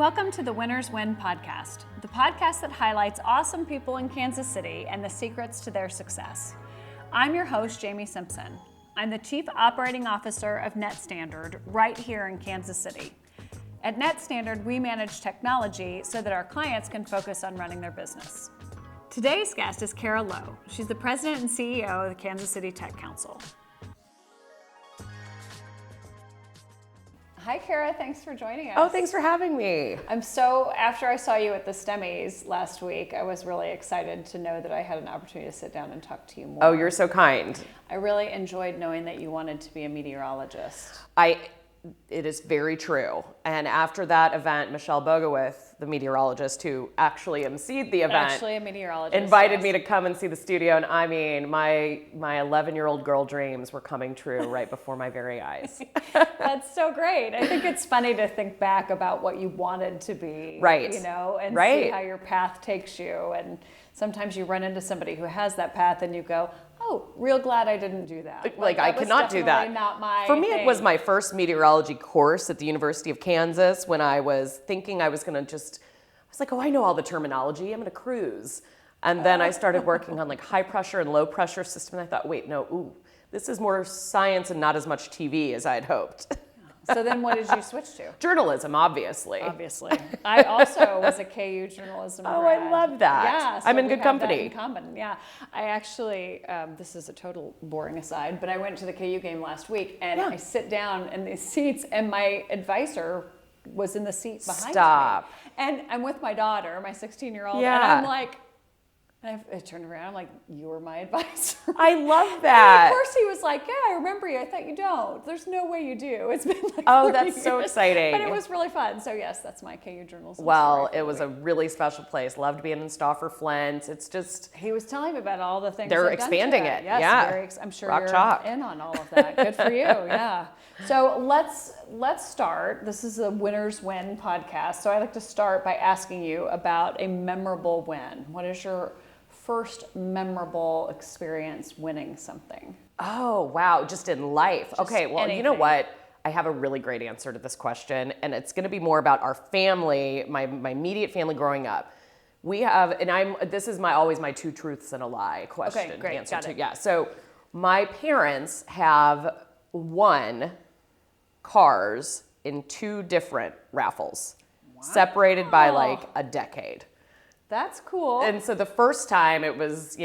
Welcome to the Winners Win podcast, the podcast that highlights awesome people in Kansas City and the secrets to their success. I'm your host, Jaime Simpson. I'm the Chief Operating Officer of NetStandard right here in Kansas City. At NetStandard, we manage technology so that our clients can focus on running their business. Today's guest is Kara Lowe. She's the President and CEO of the Kansas City Tech Council. Hi, Kara. Thanks for joining us. Oh, thanks for having me. After I saw you at the STEMmies last week, I was really excited to know that I had an opportunity to sit down and talk to you more. Oh, you're so kind. I really enjoyed knowing that you wanted to be a meteorologist. It is very true. And after that event, Michelle Bogowith, the meteorologist who actually emceed the event, Actually a meteorologist, invited me to come and see the studio. And I mean, my 11-year-old girl dreams were coming true right before my very eyes. That's so great. I think it's funny to think back about what you wanted to be, right? And see how your path takes you. And sometimes you run into somebody who has that path and you go, oh, real glad I didn't do that. Like I cannot do that. Not my For me, thing. It was my first meteorology course at the University of Kansas when I was thinking I was going to I was like, oh, I know all the terminology. I'm going to cruise. And then I started working on like high pressure and low pressure system. And I thought, wait, no, this is more science and not as much TV as I had hoped. So then what did you switch to? Journalism, obviously. I also was a KU journalism grad. I love that. Yeah. So I'm in we good have company. that in common. Yeah. I actually, this is a total boring aside, but I went to the KU game last week and I sit down in these seats and my advisor was in the seat behind me. And I'm with my daughter, my 16-year-old, and I'm like, and I turned around, I'm like, you were my advisor. I love that. And of course he was like, yeah, I remember you. I thought you don't. There's no way you do. It's been like 30 that's so years. exciting. But it was really fun. So yes, that's my KU journalism. Well, it was a really special place. Loved being in Stauffer Flint. It's just... He was telling me about all the things they're they've expanding done to it. Yes, Yeah. I'm sure Rock you're chalk. in on all of that. Good for you. Yeah. So let's start. This is a Winners Win podcast. So I'd like to start by asking you about a memorable win. What is your first memorable experience winning something? Oh, wow. Just in life. Okay. Well, anything. You know what? I have a really great answer to this question, and it's going to be more about our family, my immediate family growing up. We have, and this is always my two truths and a lie question. Okay, great. Answer Got to. it. Yeah. So my parents have won cars in two different raffles, separated by like a decade. That's cool. And so the first time it was,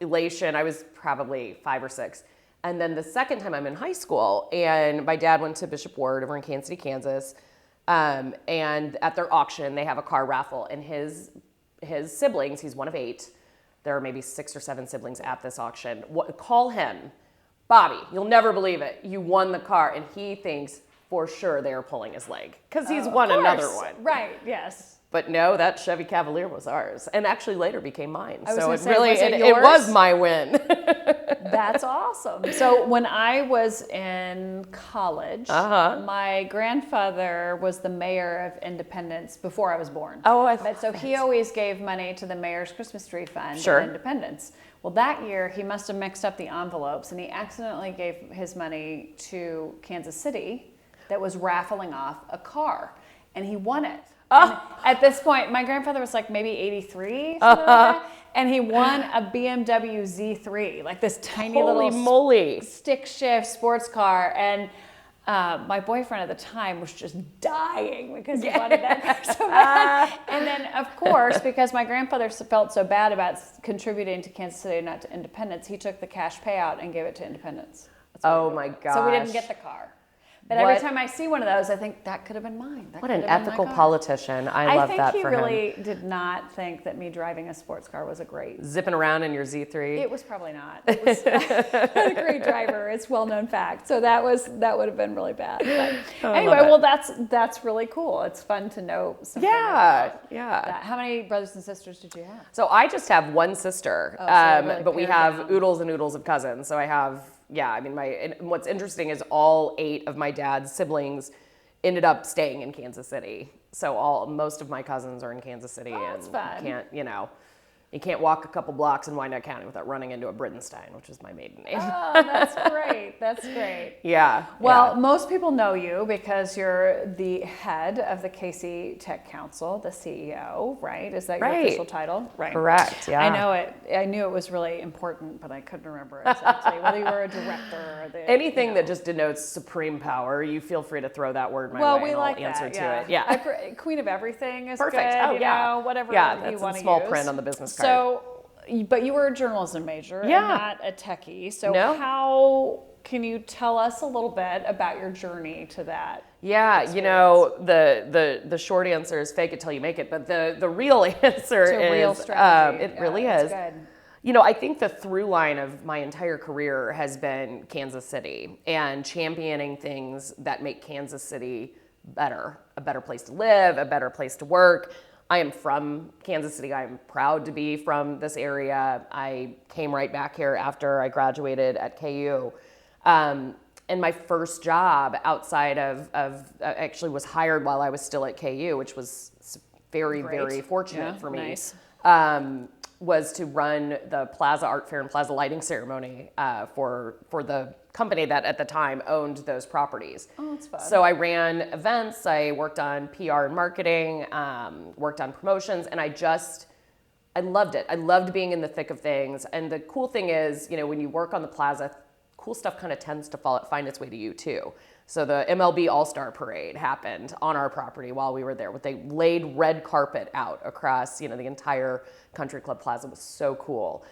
elation. I was probably 5 or 6. And then the second time I'm in high school and my dad went to Bishop Ward over in Kansas City, Kansas. And at their auction, they have a car raffle and his siblings, he's one of 8. There are maybe 6 or 7 siblings at this auction. Call him, Bobby, you'll never believe it. You won the car. And he thinks for sure they are pulling his leg because he's won another one. Right. Yes. But no, that Chevy Cavalier was ours, and actually later became mine. So it was my win. That's awesome. So when I was in college, my grandfather was the mayor of Independence before I was born. So he always gave money to the mayor's Christmas tree fund at Independence. Well, that year he must have mixed up the envelopes, and he accidentally gave his money to Kansas City that was raffling off a car, and he won it. At this point, my grandfather was like maybe 83, something like that, and he won a BMW Z3, like this tiny little stick shift sports car. And my boyfriend at the time was just dying because he wanted that car so bad. And then, of course, because my grandfather felt so bad about contributing to Kansas City, not to Independence, he took the cash payout and gave it to Independence. Oh my gosh. So we didn't get the car. But every time I see one of those, I think that could have been mine. What an ethical politician. I love that for him. I think he really did not think that me driving a sports car was a great... Zipping around in your Z3? It was probably not. It was not a great driver. It's a well-known fact. So that would have been really bad. But anyway, well, that's really cool. It's fun to know something about that. How many brothers and sisters did you have? So I just have one sister, really but we have oodles and oodles of cousins. So I have... Yeah, I mean, what's interesting is all 8 of my dad's siblings ended up staying in Kansas City. So most of my cousins are in Kansas City, that's fun. Can't You can't walk a couple blocks in Wyandotte County without running into a Bridenstine, which is my maiden name. Oh, that's great. That's great. Yeah. Well, most people know you because you're the head of the Casey Tech Council, the CEO, right? Is that your official title? Right. Correct. Yeah. I know it. I knew it was really important, but I couldn't remember exactly whether you were a director or the anything that just denotes supreme power. You feel free to throw that word my way, and I'll answer to it. Yeah. Queen of everything is perfect. Good. Oh, yeah. Whatever. Yeah, that's in small print on the business card. So, but you were a journalism major, and not a techie. So how can you tell us a little bit about your journey to that? Yeah, experience? The short answer is fake it till you make it, but the real answer is real strategy. It really is. Good. I think the through line of my entire career has been Kansas City and championing things that make Kansas City better, a better place to live, a better place to work. I am from Kansas City. I'm proud to be from this area. I came right back here after I graduated at KU. And my first job outside of actually was hired while I was still at KU, which was very, very fortunate for me. Nice. Was to run the Plaza Art Fair and Plaza Lighting Ceremony for the company that at the time owned those properties. Oh, that's fun. So I ran events, I worked on PR and marketing, worked on promotions, and I loved it. I loved being in the thick of things. And the cool thing is, when you work on the plaza, cool stuff kind of tends to find its way to you too. So the MLB All-Star Parade happened on our property while we were there. They laid red carpet out across, the entire Country Club Plaza. It was so cool.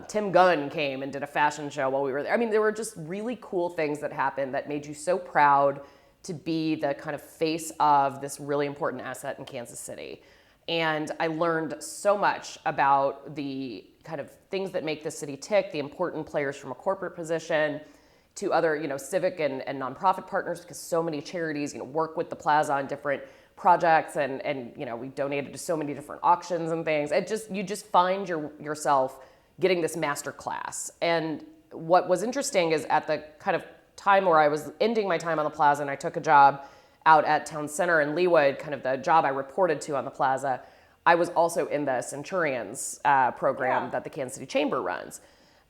Tim Gunn came and did a fashion show while we were there. I mean, there were just really cool things that happened that made you so proud to be the kind of face of this really important asset in Kansas City. And I learned so much about the kind of things that make the city tick, the important players from a corporate position to other, civic and nonprofit partners, because so many charities, work with the plaza on different projects, and we donated to so many different auctions and things. You just find yourself getting this master class. And what was interesting is at the kind of time where I was ending my time on the plaza and I took a job out at Town Center in Leawood, kind of the job I reported to on the plaza, I was also in the Centurions program that the Kansas City Chamber runs.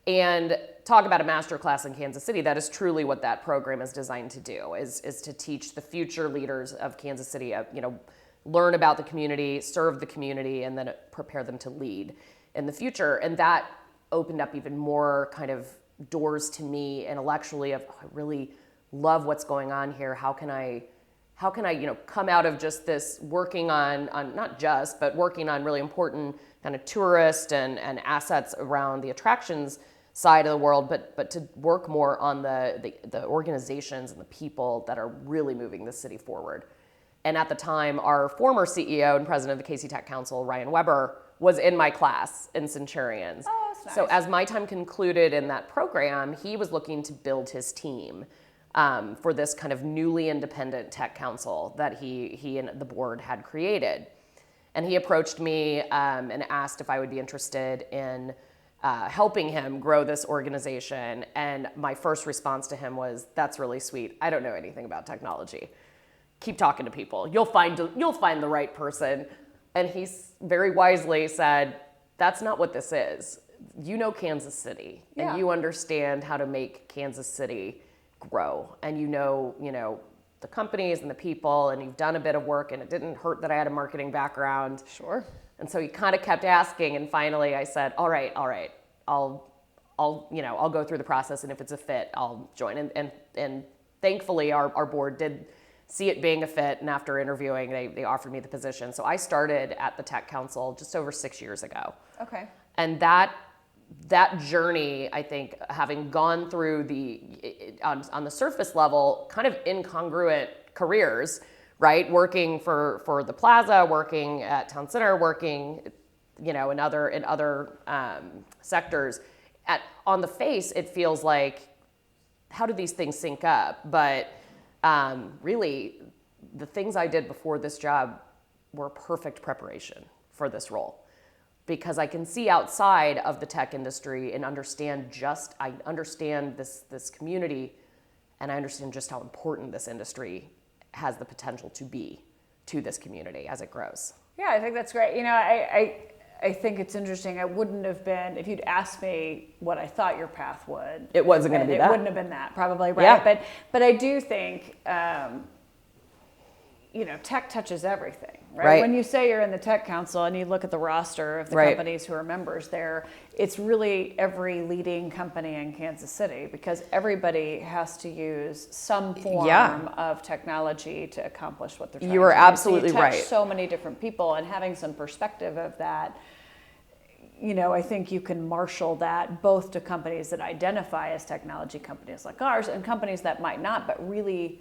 And talk about a master class in Kansas City, that is truly what that program is designed to do, is to teach the future leaders of Kansas City, learn about the community, serve the community, and then prepare them to lead in the future. And that opened up even more kind of doors to me intellectually of, I really love what's going on here. How can I come out of just this working on not just, but working on really important kind of tourist and assets around the attractions side of the world, but to work more on the organizations and the people that are really moving the city forward. And at the time, our former CEO and president of the Casey Tech Council, Ryan Weber, was in my class in Centurions. Oh, that's nice. So as my time concluded in that program, he was looking to build his team for this kind of newly independent tech council that he and the board had created. And he approached me and asked if I would be interested in helping him grow this organization. And my first response to him was, "That's really sweet. I don't know anything about technology. Keep talking to people. You'll find the right person." And he very wisely said, "That's not what this is. You know Kansas City, and you understand how to make Kansas City grow, and you know the companies and the people, and you've done a bit of work, and it didn't hurt that I had a marketing background." Sure. And so he kind of kept asking, and finally I said, all right, I'll go through the process, and if it's a fit, I'll join. And thankfully our board did see it being a fit, and after interviewing, they offered me the position. So I started at the Tech Council just over 6 years ago. Okay. And that journey, I think, having gone through on the surface level, kind of incongruent careers, right? Working for the plaza, working at Town Center, working, in other sectors. On the face, it feels like, how do these things sync up? But really, the things I did before this job were perfect preparation for this role, because I can see outside of the tech industry and I understand this community, and I understand just how important this industry has the potential to be to this community as it grows. Yeah, I think that's great. I think it's interesting. I wouldn't have been, if you'd asked me what I thought your path would. It wasn't going to be that. It wouldn't have been that, probably, right? Yeah. But I do think, tech touches everything, right? When you say you're in the tech council and you look at the roster of the companies who are members there, it's really every leading company in Kansas City, because everybody has to use some form of technology to accomplish what they're trying to do. You are absolutely right. So many different people, and having some perspective of that, I think you can marshal that both to companies that identify as technology companies like ours and companies that might not, but really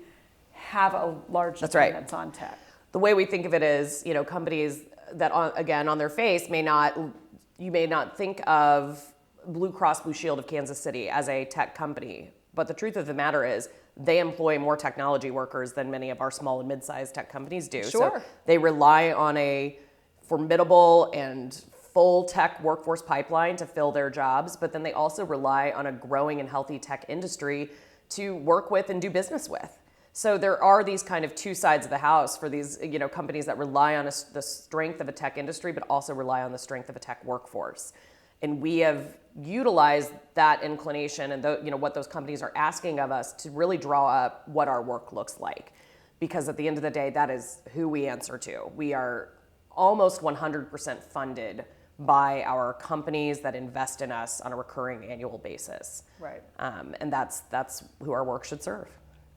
have a large dependence on tech. The way we think of it is, companies that, on their face, you may not think of Blue Cross Blue Shield of Kansas City as a tech company, but the truth of the matter is they employ more technology workers than many of our small and mid-sized tech companies do. Sure. So they rely on a formidable and full tech workforce pipeline to fill their jobs, but then they also rely on a growing and healthy tech industry to work with and do business with. So there are these kind of two sides of the house for these, companies that rely on the strength of a tech industry, but also rely on the strength of a tech workforce. And we have utilized that inclination and what those companies are asking of us to really draw up what our work looks like. Because at the end of the day, that is who we answer to. We are almost 100% funded by our companies that invest in us on a recurring annual basis. Right. And that's who our work should serve.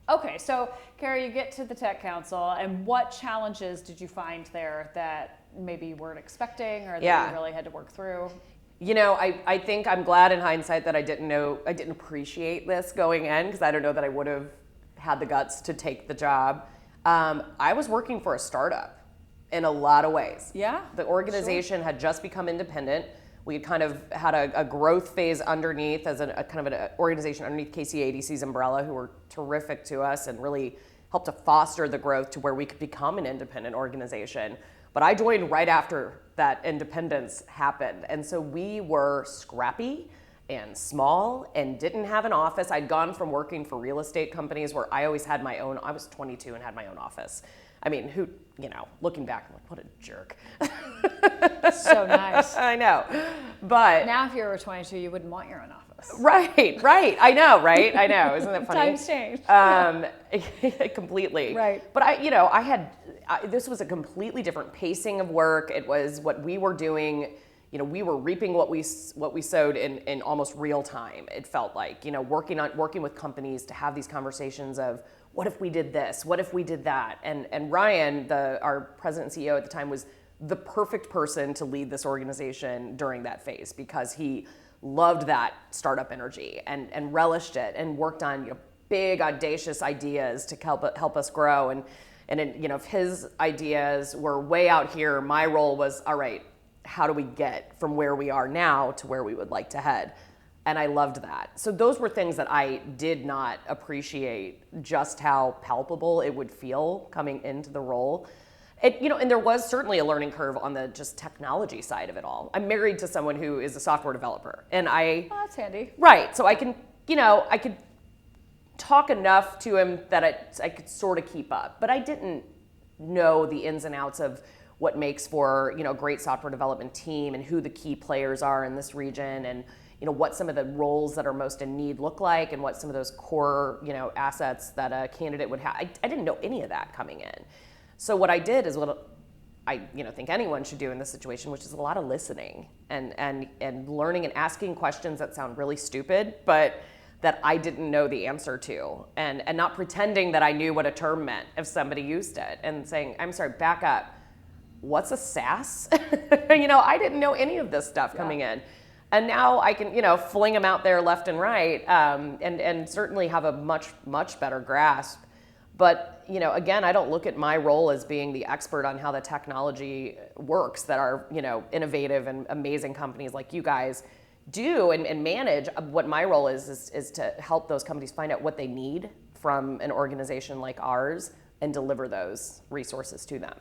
Okay, so Kara, you get to the Tech Council, and what challenges did you find there that maybe you weren't expecting or that you really had to work through? I think I'm glad in hindsight that I didn't appreciate this going in, because I don't know that I would have had the guts to take the job. I was working for a startup in a lot of ways. Yeah. The organization had just become independent. We kind of had a growth phase underneath as a kind of an organization underneath KCADC's umbrella, who were terrific to us and really helped to foster the growth to where we could become an independent organization. But I joined right after that independence happened. And so we were scrappy and small and didn't have an office. I'd gone from working for real estate companies where I always had I was 22 and had my own office. I mean, looking back, I'm like, what a jerk. So nice. I know. But now if you were 22, you wouldn't want your own office. Right. I know, right? I know. Isn't that funny? Times change. Completely. Right. But this was a completely different pacing of work. It was what we were doing. We were reaping what we sowed in almost real time. It felt like, working with companies to have these conversations of, what if we did this? What if we did that? And Ryan, our president and CEO at the time, was the perfect person to lead this organization during that phase, because he loved that startup energy and relished it and worked on big audacious ideas to help us grow. And if his ideas were way out here, my role was, all right, how do we get from where we are now to where we would like to head? And I loved that. So those were things that I did not appreciate, just how palpable it would feel coming into the role. And there was certainly a learning curve on the just technology side of it all. I'm married to someone who is a software developer, and Oh, that's handy. Right. So I could talk enough to him that I could sort of keep up, but I didn't know the ins and outs of what makes for, a great software development team and who the key players are in this region, and what some of the roles that are most in need look like, and what some of those core, assets that a candidate would have. I didn't know any of that coming in. So what I did is what I think anyone should do in this situation, which is a lot of listening and learning and asking questions that sound really stupid, but that I didn't know the answer to, and not pretending that I knew what a term meant if somebody used it, and saying, I'm sorry, back up. What's a SaaS? I didn't know any of this stuff coming in. And now I can, fling them out there left and right, and certainly have a much, much better grasp. But, again, I don't look at my role as being the expert on how the technology works that are, innovative and amazing companies like you guys do and manage. What my role is to help those companies find out what they need from an organization like ours and deliver those resources to them.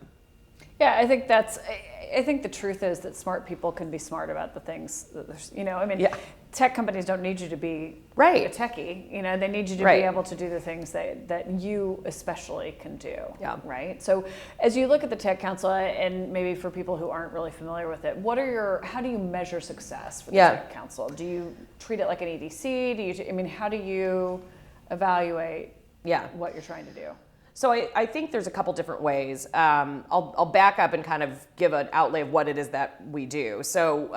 Yeah, I think the truth is that smart people can be smart about the things that tech companies don't need you to be a techie. They need you to be able to do the things that you especially can do. Yeah. Right. So as you look at the Tech Council, and maybe for people who aren't really familiar with it, how do you measure success for the Tech Council? Do you treat it like an EDC? How do you evaluate what you're trying to do? So I think there's a couple different ways. I'll back up and kind of give an outlay of what it is that we do. So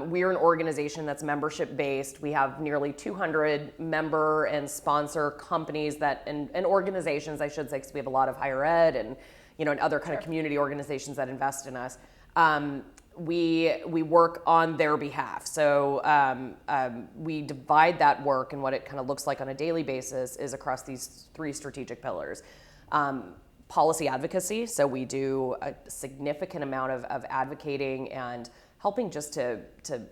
we're an organization that's membership based. We have nearly 200 member and sponsor companies and organizations, I should say, because we have a lot of higher ed and and other kind of community organizations that invest in us. We work on their behalf. So we divide that work, and what it kind of looks like on a daily basis is across these 3 strategic pillars. Policy advocacy. So we do a significant amount of advocating and helping just to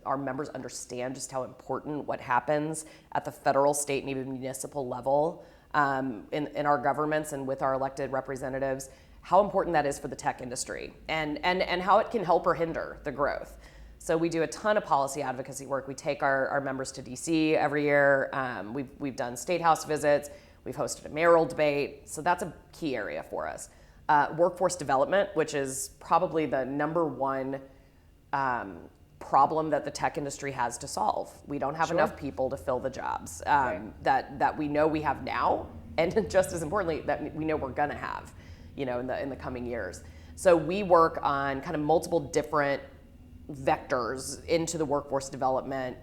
our members understand just how important what happens at the federal, state, and even municipal level in our governments and with our elected representatives, how important that is for the tech industry and how it can help or hinder the growth. So we do a ton of policy advocacy work. We take our members to DC every year. We've done state house visits. We've hosted a mayoral debate, so that's a key area for us. Workforce development, which is probably the number one problem that the tech industry has to solve. We don't have enough people to fill the jobs that we know we have now, and just as importantly, that we know we're gonna have, in the coming years. So we work on kind of multiple different vectors into the workforce development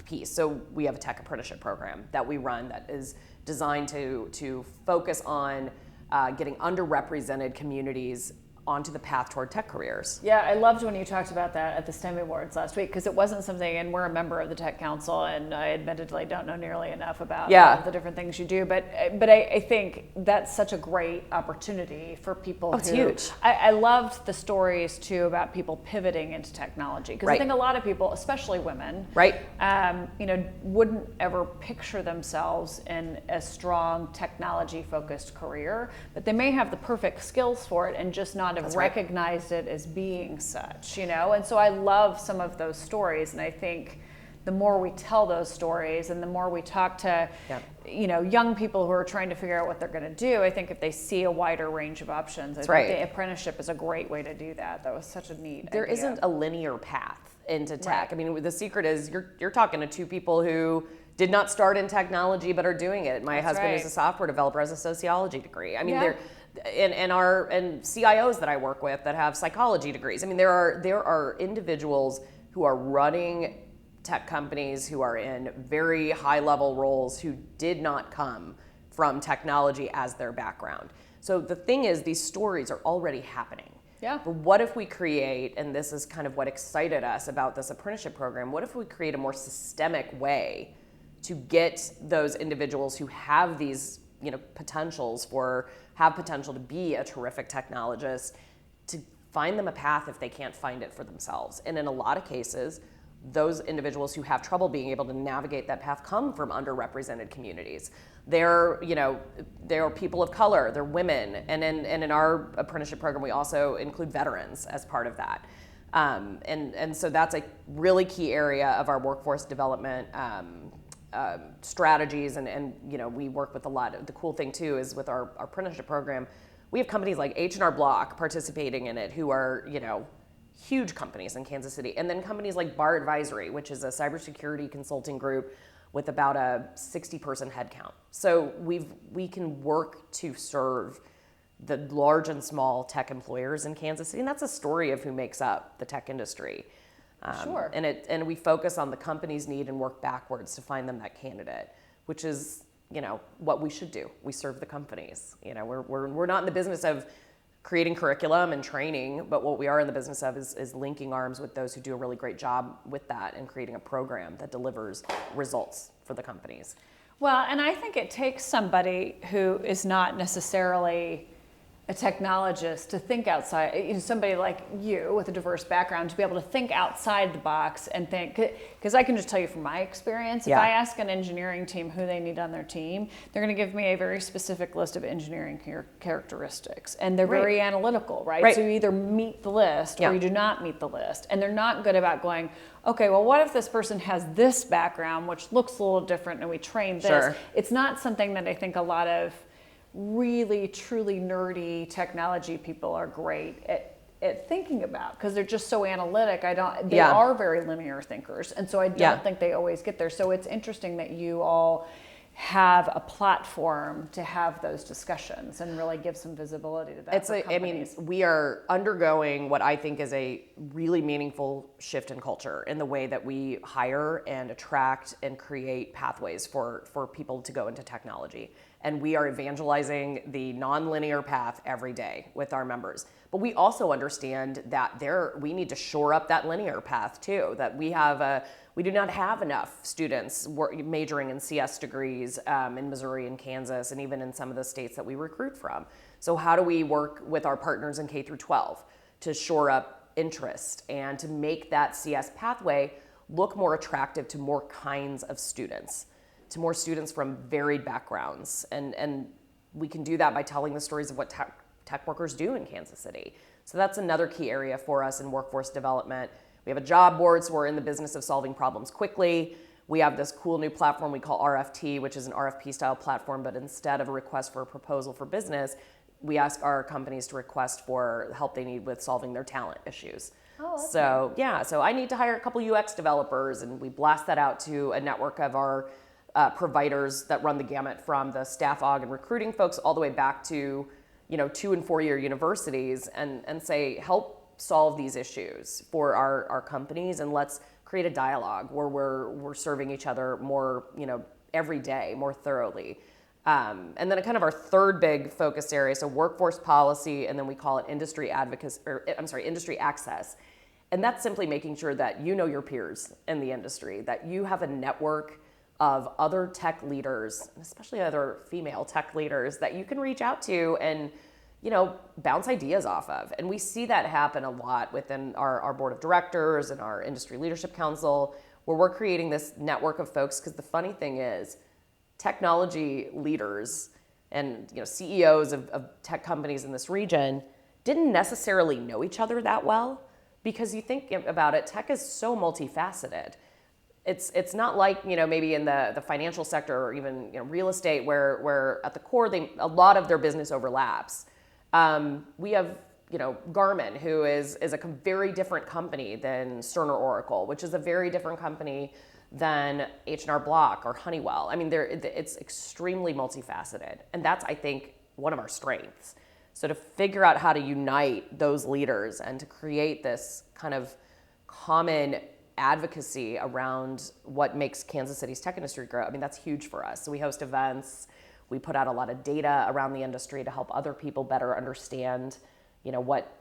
piece. So we have a tech apprenticeship program that we run that is designed to focus on getting underrepresented communities onto the path toward tech careers. Yeah, I loved when you talked about that at the STEM Awards last week, because it wasn't something, and we're a member of the Tech Council, and I admittedly don't know nearly enough about all the different things you do, but I think that's such a great opportunity for people. It's huge. I loved the stories too about people pivoting into technology, because I think a lot of people, especially women, wouldn't ever picture themselves in a strong technology-focused career, but they may have the perfect skills for it and just not have recognized it as being such, and so I love some of those stories, and I think the more we tell those stories and the more we talk to young people who are trying to figure out what they're going to do, I think if they see a wider range of options, I think the apprenticeship is a great way to do that. That was such a neat There idea. isn't a linear path into tech. The secret is you're talking to 2 people who did not start in technology but are doing it. My husband is a software developer, has a sociology degree. And CIOs that I work with that have psychology degrees. There are individuals who are running tech companies who are in very high level roles who did not come from technology as their background. So the thing is, these stories are already happening. Yeah. But what if we create, and this is kind of what excited us about this apprenticeship program, what if we create a more systemic way to get those individuals who have these potential to be a terrific technologist, to find them a path if they can't find it for themselves. And in a lot of cases, those individuals who have trouble being able to navigate that path come from underrepresented communities. They're people of color, they're women, and in our apprenticeship program, we also include veterans as part of that. And so that's a really key area of our workforce development strategies, and we work with a lot of, the cool thing too is with our apprenticeship program, we have companies like H&R Block participating in it, who are huge companies in Kansas City, and then companies like Bar Advisory, which is a cybersecurity consulting group with about a 60-person headcount. So we can work to serve the large and small tech employers in Kansas City, and that's a story of who makes up the tech industry. Sure. And we focus on the company's need and work backwards to find them that candidate, which is what we should do. We serve the companies. We're not in the business of creating curriculum and training, but what we are in the business of is linking arms with those who do a really great job with that and creating a program that delivers results for the companies. Well, and I think it takes somebody who is not necessarily a technologist to think outside, somebody like you with a diverse background to be able to think outside the box and think, because I can just tell you from my experience, if I ask an engineering team who they need on their team, they're going to give me a very specific list of engineering characteristics, and they're very analytical, right? So you either meet the list or you do not meet the list, and they're not good about going, okay, well, what if this person has this background, which looks a little different, and we train this? It's not something that I think a lot of really truly nerdy technology people are great at thinking about, because they're just so analytic. They are very linear thinkers, and so I don't think they always get there. So it's interesting that you all have a platform to have those discussions and really give some visibility to that. We are undergoing what I think is a really meaningful shift in culture in the way that we hire and attract and create pathways for people to go into technology. And we are evangelizing the nonlinear path every day with our members. But we also understand that we need to shore up that linear path too, that we do not have enough students majoring in CS degrees in Missouri and Kansas, and even in some of the states that we recruit from. So how do we work with our partners in K through 12 to shore up interest and to make that CS pathway look more attractive to more kinds of students, to more students from varied backgrounds? And we can do that by telling the stories of what tech workers do in Kansas City. So that's another key area for us in workforce development. We have a job board, so we're in the business of solving problems quickly. We have this cool new platform we call RFT, which is an RFP style platform, but instead of a request for a proposal for business, we ask our companies to request for help they need with solving their talent issues. So I need to hire a couple UX developers, and we blast that out to a network of our providers that run the gamut from the staff aug and recruiting folks all the way back to 2 and 4 year universities, and say, help solve these issues for our companies, and let's create a dialogue where we're serving each other more every day more thoroughly. And then kind of our third big focus area, so workforce policy, and then we call it industry access. And that's simply making sure that your peers in the industry, that you have a network of other tech leaders, and especially other female tech leaders, that you can reach out to and bounce ideas off of. And we see that happen a lot within our board of directors and our industry leadership council, where we're creating this network of folks. Because the funny thing is, technology leaders and CEOs of tech companies in this region didn't necessarily know each other that well, because you think about it, tech is so multifaceted. It's not like maybe in the financial sector or even real estate where at the core a lot of their business overlaps. We have Garmin, who is a very different company than Cerner Oracle, which is a very different company than H&R Block or Honeywell. I mean, it's extremely multifaceted, and that's, I think, one of our strengths. So to figure out how to unite those leaders and to create this kind of common advocacy around what makes Kansas City's tech industry grow, I mean, that's huge for us. So we host events. We put out a lot of data around the industry to help other people better understand, what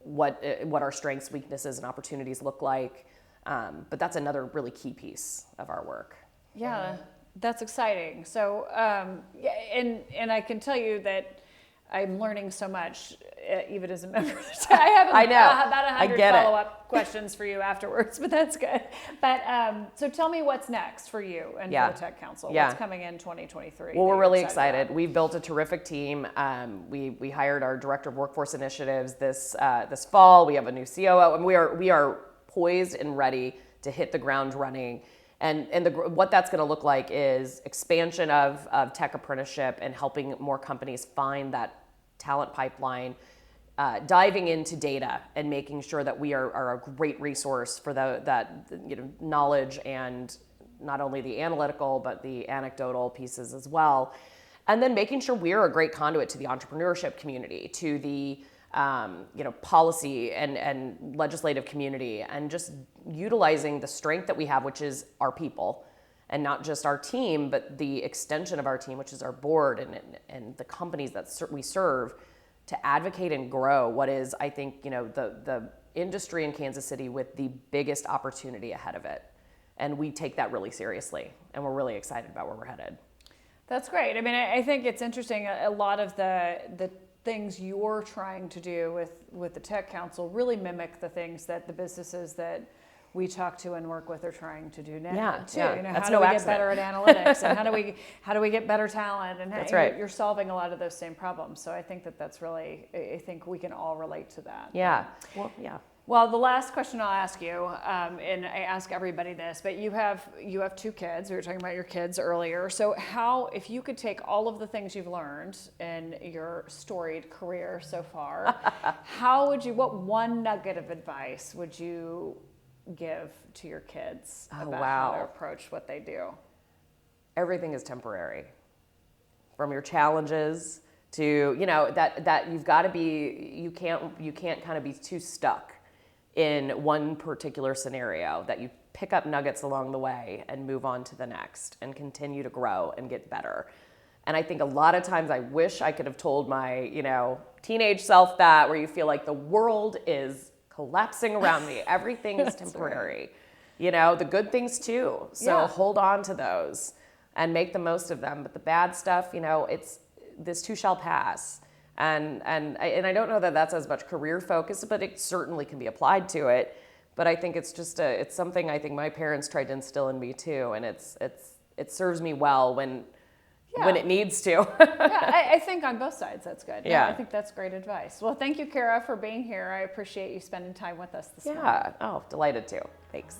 our strengths, weaknesses, and opportunities look like. But that's another really key piece of our work. Yeah, that's exciting. So, and I can tell you that I'm learning so much, even as a member of the team. I have about 100 follow-up questions for you afterwards, but that's good. But so tell me what's next for you and for the Tech Council. What's coming in 2023? Well, we're really excited. We've built a terrific team. We hired our director of workforce initiatives this fall. We have a new COO, and we are poised and ready to hit the ground running. And what that's going to look like is expansion of tech apprenticeship and helping more companies find that talent pipeline, diving into data and making sure that we are a great resource for that knowledge, and not only the analytical but the anecdotal pieces as well. And then making sure we're a great conduit to the entrepreneurship community, to the policy and legislative community, and just utilizing the strength that we have, which is our people, and not just our team, but the extension of our team, which is our board and the companies that we serve, to advocate and grow what is, I think, the industry in Kansas City with the biggest opportunity ahead of it. And we take that really seriously, and we're really excited about where we're headed. That's great. I mean, I think it's interesting. A lot of the things you're trying to do with the Tech Council really mimic the things that the businesses that we talk to and work with are trying to do now too. You know, That's how do we no get better at analytics, and how do we get better talent? And That's right. You're solving a lot of those same problems. So I think that's really, I think we can all relate to that. Yeah. Well, yeah. Well, the last question I'll ask you, and I ask everybody this, but you have 2 kids. We were talking about your kids earlier. So if you could take all of the things you've learned in your storied career so far, what one nugget of advice would you give to your kids about how to approach what they do? Everything is temporary. From your challenges to, that you've got to be, you can't kind of be too stuck in one particular scenario, that you pick up nuggets along the way and move on to the next and continue to grow and get better. And I think a lot of times I wish I could have told my, teenage self that, where you feel like the world is collapsing around me. Everything is temporary. Right. The good things too. So hold on to those and make the most of them. But the bad stuff, this too shall pass. And I don't know that that's as much career focused, but it certainly can be applied to it. But I think it's just it's something I think my parents tried to instill in me too, and it serves me well when it needs to. I think on both sides that's good. Yeah, I think that's great advice. Well, thank you, Kara, for being here. I appreciate you spending time with us this morning. Yeah. Oh, delighted to. Thanks.